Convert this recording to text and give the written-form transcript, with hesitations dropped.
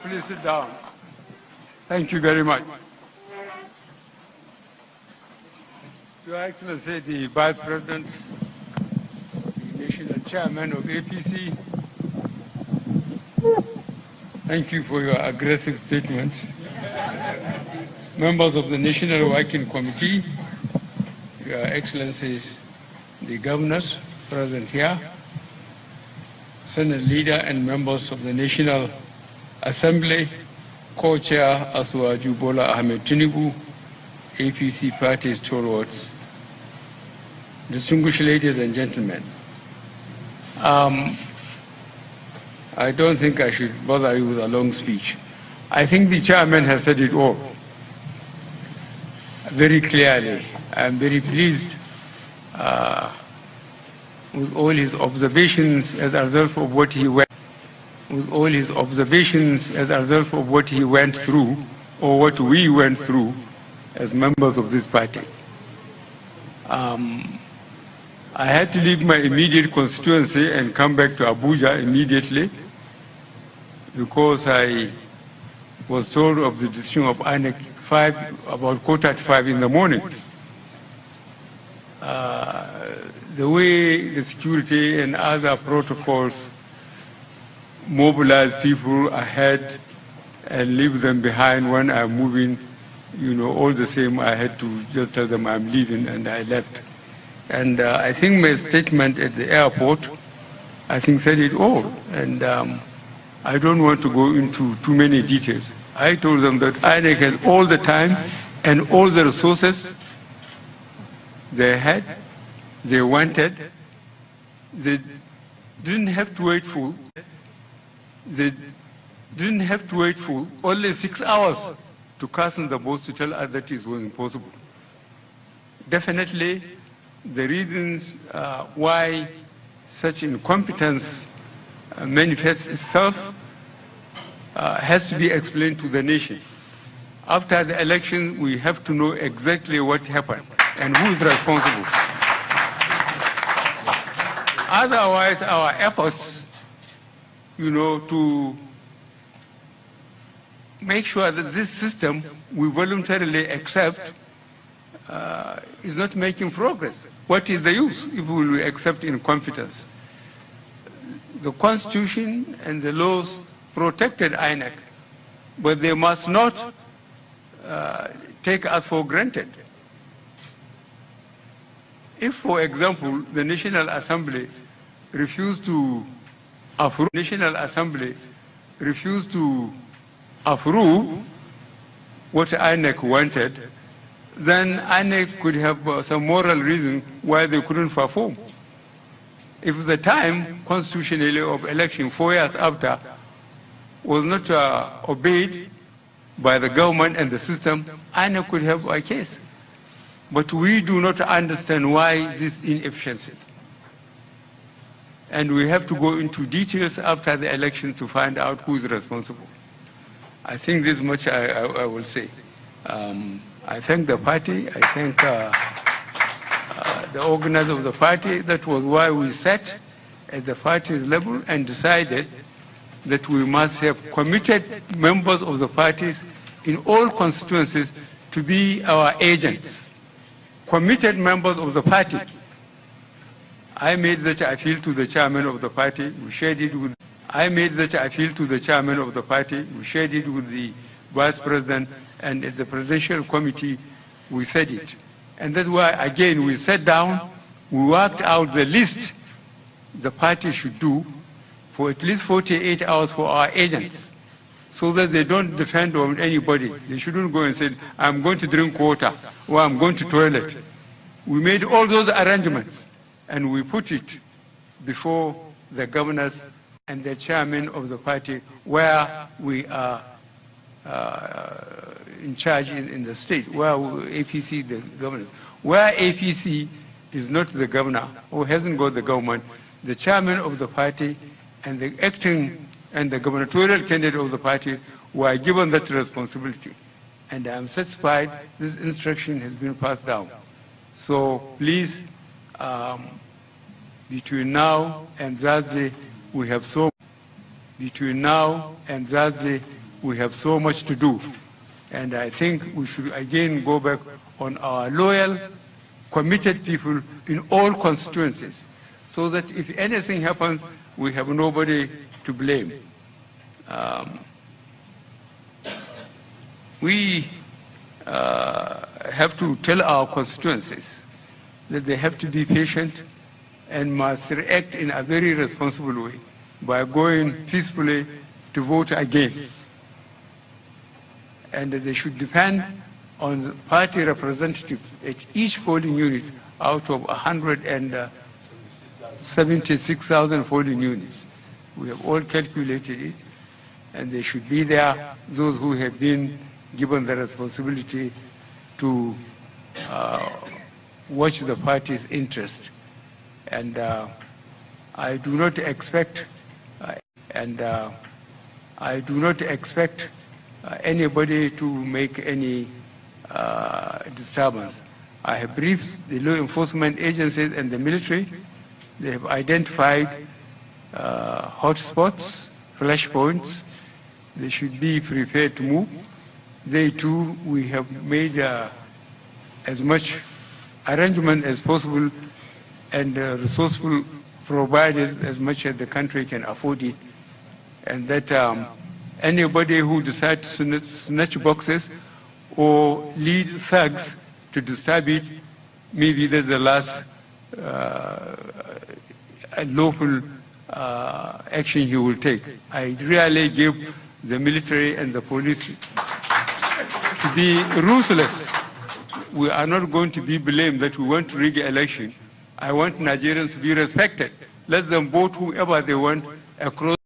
Please sit down. Thank you very much. Your Excellency, the Vice President, the National Chairman of APC, thank you for your aggressive statements. Members of the National Working Committee, Your Excellencies, the governors present here, Senate leader and members of the National Assembly, Co-Chair Asuwaju Bola Ahmed Tinubu, APC party stalwarts, distinguished ladies and gentlemen. I don't think I should bother you with a long speech. I think the chairman has said it all very clearly. I'm very pleased with all his observations as a result of what he went through, or what we went through as members of this party. I had to leave my immediate constituency and come back to Abuja immediately because I was told of the decision of INEC about 4:45 in the morning. The way the security and other protocols mobilize people ahead and leave them behind when I'm moving, all the same, I had to just tell them I'm leaving, and I left. And I think my statement at the airport, I think said it all. And I don't want to go into too many details. I told them that INEC has all the time and all the resources they had, they wanted. They didn't have to wait for only 6 hours to cast in the votes to tell us that it was impossible. Definitely, the reasons why such incompetence manifests itself has to be explained to the nation. After the election, we have to know exactly what happened and who is responsible. Otherwise, our efforts, to make sure that this system we voluntarily accept is not making progress. What is the use if we will accept incompetence? The Constitution and the laws protected INEC, but they must not take us for granted. If, for example, the National Assembly refused to approve what INEC wanted, then INEC could have some moral reason why they couldn't perform. If the time constitutionally of election 4 years after was not obeyed by the government and the system, INEC could have a case. But we do not understand why this inefficiency. And we have to go into details after the election to find out who is responsible. I think this much I will say. I thank the party. I thank the organizers of the party. That was why we sat at the party's level and decided that we must have committed members of the parties in all constituencies to be our agents. Committed members of the party. I made that appeal to the chairman of the party. We shared it with. I made that appeal to the chairman of the party. We shared it with the vice president, and at the presidential committee, we said it. And that's why, again, we sat down, we worked out the list the party should do for at least 48 hours for our agents, so that they don't depend on anybody. They shouldn't go and say, I'm going to drink water, or I'm going to toilet. We made all those arrangements, and we put it before the governors and the chairman of the party, where we are in charge in the state, where APC, the governor. Where APC is not the governor, or hasn't got the government, the chairman of the party and the acting and the gubernatorial candidate of the party were given that responsibility. And I am satisfied this instruction has been passed down. So please, between now and Thursday, we have so we have so much to do. And I think we should again go back on our loyal, committed people in all constituencies, so that if anything happens, we have nobody to blame. We have to tell our constituencies that they have to be patient and must react in a very responsible way by going peacefully to vote again. And they should depend on party representatives at each polling unit out of 176,000 polling units. We have all calculated it, and they should be there, those who have been given the responsibility to watch the party's interest. And I do not expect anybody to make any disturbance. I have briefed the law enforcement agencies and the military. They have identified hotspots, flashpoints. They should be prepared to move. They too, we have made as much arrangement as possible and resourceful provided as much as the country can afford it. And that anybody who decides to snatch boxes or lead thugs to disturb it, maybe that's the last lawful action he will take. I really give the military and the police to be ruthless. We are not going to be blamed that we want to rig the election. I want Nigerians to be respected. Let them vote whoever they want across